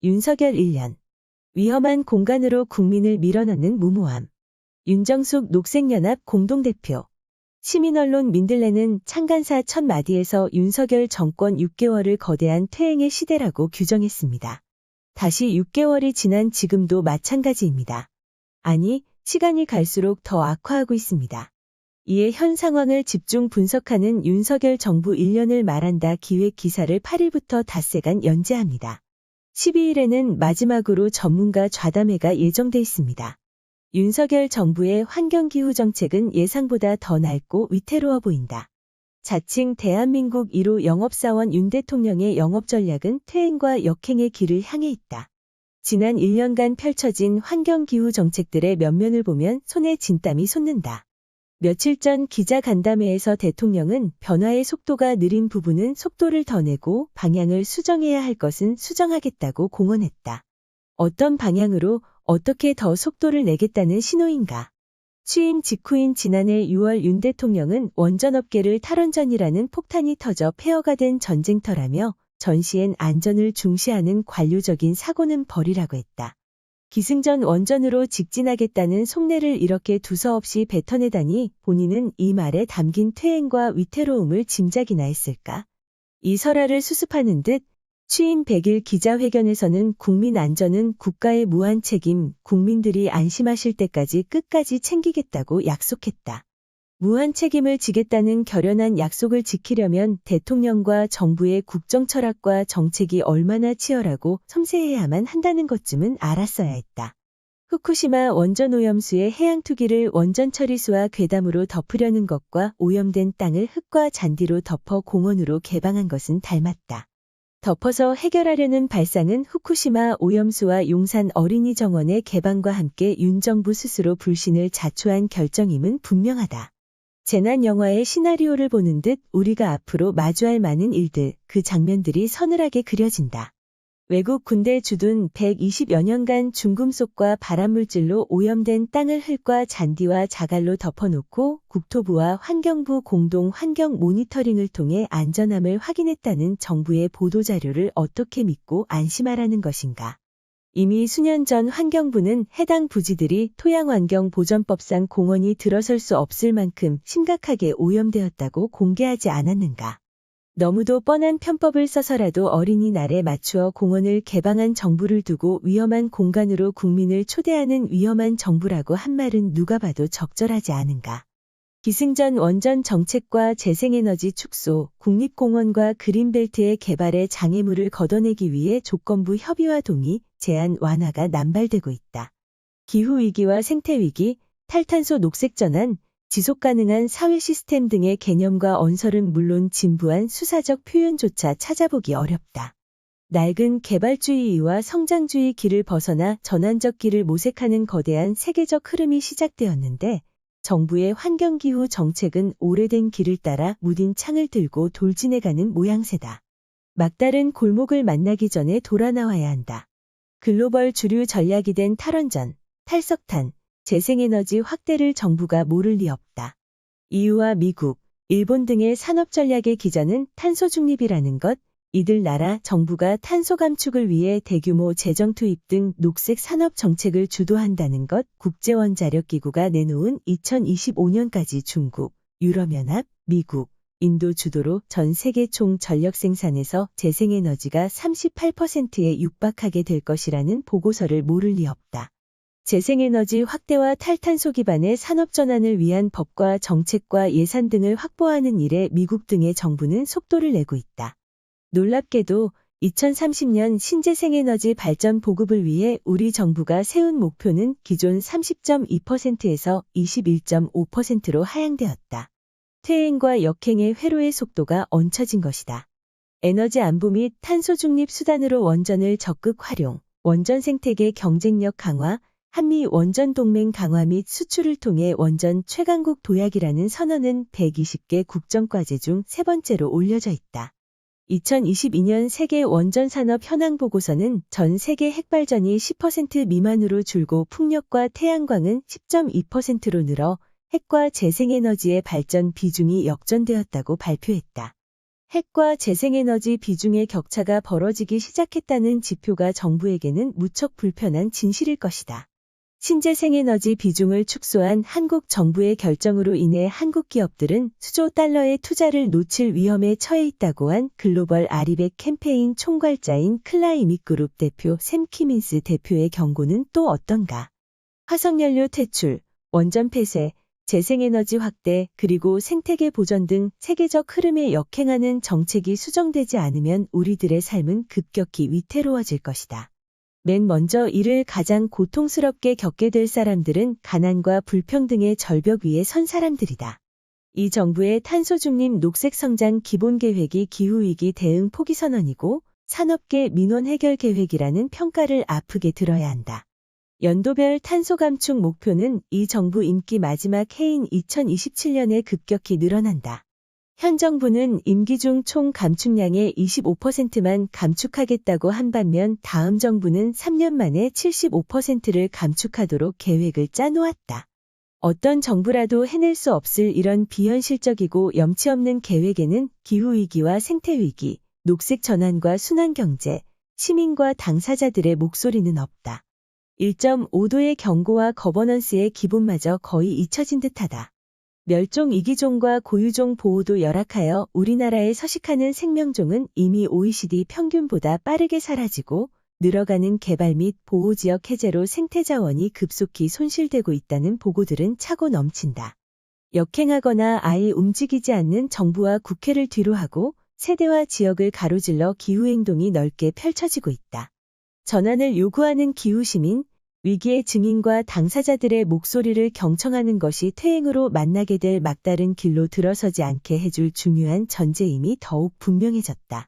윤석열 1년. 위험한 공간으로 국민을 밀어넣는 무모함. 윤정숙 녹색연합 공동대표. 시민언론 민들레는 창간사 첫 마디에서 윤석열 정권 6개월을 거대한 퇴행의 시대라고 규정했습니다. 다시 6개월이 지난 지금도 마찬가지입니다. 아니, 시간이 갈수록 더 악화하고 있습니다. 이에 현 상황을 집중 분석하는 윤석열 정부 1년을 말한다 기획 기사를 8일부터 닷새간 연재합니다. 12일에는 마지막으로 전문가 좌담회가 예정돼 있습니다. 윤석열 정부의 환경기후 정책은 예상보다 더 낡고 위태로워 보인다. 자칭 대한민국 1호 영업사원 윤 대통령의 영업전략은 퇴행과 역행의 길을 향해 있다. 지난 1년간 펼쳐진 환경기후 정책들의 면면을 보면 손에 진땀이 솟는다. 며칠 전 기자간담회에서 대통령은 변화의 속도가 느린 부분은 속도를 더 내고 방향을 수정해야 할 것은 수정하겠다고 공언했다. 어떤 방향으로 어떻게 더 속도를 내겠다는 신호인가? 취임 직후인 지난해 6월 윤 대통령은 원전업계를 탈원전이라는 폭탄이 터져 폐허가 된 전쟁터라며 전시엔 안전을 중시하는 관료적인 사고는 버리라고 했다. 기승전 원전으로 직진하겠다는 속내를 이렇게 두서없이 뱉어내다니 본인은 이 말에 담긴 퇴행과 위태로움을 짐작이나 했을까? 이 설화를 수습하는 듯 취임 100일 기자회견에서는 국민 안전은 국가의 무한 책임, 국민들이 안심하실 때까지 끝까지 챙기겠다고 약속했다. 무한 책임을 지겠다는 결연한 약속을 지키려면 대통령과 정부의 국정 철학과 정책이 얼마나 치열하고 섬세해야만 한다는 것쯤은 알았어야 했다. 후쿠시마 원전 오염수의 해양 투기를 원전 처리수와 괴담으로 덮으려는 것과 오염된 땅을 흙과 잔디로 덮어 공원으로 개방한 것은 닮았다. 덮어서 해결하려는 발상은 후쿠시마 오염수와 용산 어린이 정원의 개방과 함께 윤 정부 스스로 불신을 자초한 결정임은 분명하다. 재난 영화의 시나리오를 보는 듯 우리가 앞으로 마주할 많은 일들, 그 장면들이 서늘하게 그려진다. 외국 군대에 주둔 120여 년간 중금속과 발암물질로 오염된 땅을 흙과 잔디와 자갈로 덮어놓고 국토부와 환경부 공동 환경 모니터링을 통해 안전함을 확인했다는 정부의 보도자료를 어떻게 믿고 안심하라는 것인가. 이미 수년 전 환경부는 해당 부지들이 토양환경보전법상 공원이 들어설 수 없을 만큼 심각하게 오염되었다고 공개하지 않았는가. 너무도 뻔한 편법을 써서라도 어린이날에 맞추어 공원을 개방한 정부를 두고 위험한 공간으로 국민을 초대하는 위험한 정부라고 한 말은 누가 봐도 적절하지 않은가. 기승전 원전 정책과 재생에너지 축소, 국립공원과 그린벨트의 개발에 장애물을 걷어내기 위해 조건부 협의와 동의, 제한 완화가 남발되고 있다. 기후위기와 생태위기, 탈탄소 녹색전환, 지속가능한 사회 시스템 등의 개념과 언설은 물론 진부한 수사적 표현조차 찾아보기 어렵다. 낡은 개발주의와 성장주의 길을 벗어나 전환적 길을 모색하는 거대한 세계적 흐름이 시작되었는데 정부의 환경기후 정책은 오래된 길을 따라 무딘 창을 들고 돌진해가는 모양새다. 막다른 골목을 만나기 전에 돌아 나와야 한다. 글로벌 주류 전략이 된 탈원전, 탈석탄, 재생에너지 확대를 정부가 모를 리 없다. EU와 미국, 일본 등의 산업 전략의 기전은 탄소 중립이라는 것, 이들 나라 정부가 탄소 감축을 위해 대규모 재정 투입 등 녹색 산업 정책을 주도한다는 것, 국제원자력기구가 내놓은 2025년까지 중국, 유럽연합, 미국, 인도 주도로 전 세계 총 전력 생산에서 재생에너지가 38%에 육박하게 될 것이라는 보고서를 모를 리 없다. 재생에너지 확대와 탈탄소 기반의 산업 전환을 위한 법과 정책과 예산 등을 확보하는 일에 미국 등의 정부는 속도를 내고 있다. 놀랍게도 2030년 신재생에너지 발전 보급을 위해 우리 정부가 세운 목표는 기존 30.2%에서 21.5%로 하향되었다. 퇴행과 역행의 회로의 속도가 얹혀진 것이다. 에너지 안보 및 탄소 중립 수단으로 원전을 적극 활용, 원전 생태계 경쟁력 강화, 한미 원전 동맹 강화 및 수출을 통해 원전 최강국 도약이라는 선언은 120개 국정과제 중 세 번째로 올려져 있다. 2022년 세계 원전 산업 현황 보고서는 전 세계 핵발전이 10% 미만으로 줄고 풍력과 태양광은 10.2%로 늘어 핵과 재생에너지의 발전 비중이 역전되었다고 발표했다. 핵과 재생에너지 비중의 격차가 벌어지기 시작했다는 지표가 정부에게는 무척 불편한 진실일 것이다. 신재생에너지 비중을 축소한 한국 정부의 결정으로 인해 한국 기업들은 수조 달러의 투자를 놓칠 위험에 처해 있다고 한 글로벌 아리백 캠페인 총괄자인 클라이밋그룹 대표 샘 키민스 대표의 경고는 또 어떤가? 화석연료 퇴출, 원전 폐쇄, 재생에너지 확대, 그리고 생태계 보전 등 세계적 흐름에 역행하는 정책이 수정되지 않으면 우리들의 삶은 급격히 위태로워질 것이다. 맨 먼저 이를 가장 고통스럽게 겪게 될 사람들은 가난과 불평등의 절벽 위에 선 사람들이다. 이 정부의 탄소 중립 녹색 성장 기본 계획이 기후위기 대응 포기 선언이고 산업계 민원 해결 계획이라는 평가를 아프게 들어야 한다. 연도별 탄소 감축 목표는 이 정부 임기 마지막 해인 2027년에 급격히 늘어난다. 현 정부는 임기 중 총 감축량의 25%만 감축하겠다고 한 반면 다음 정부는 3년 만에 75%를 감축하도록 계획을 짜놓았다. 어떤 정부라도 해낼 수 없을 이런 비현실적이고 염치 없는 계획에는 기후위기와 생태위기, 녹색 전환과 순환경제, 시민과 당사자들의 목소리는 없다. 1.5도의 경고와 거버넌스의 기본마저 거의 잊혀진 듯하다. 멸종 위기종과 고유종 보호도 열악하여 우리나라에 서식하는 생명종은 이미 OECD 평균보다 빠르게 사라지고 늘어가는 개발 및 보호지역 해제로 생태자원이 급속히 손실되고 있다는 보고들은 차고 넘친다. 역행하거나 아예 움직이지 않는 정부와 국회를 뒤로하고 세대와 지역을 가로질러 기후행동이 넓게 펼쳐지고 있다. 전환을 요구하는 기후시민, 위기의 증인과 당사자들의 목소리를 경청하는 것이 퇴행으로 만나게 될 막다른 길로 들어서지 않게 해줄 중요한 전제임이 더욱 분명해졌다.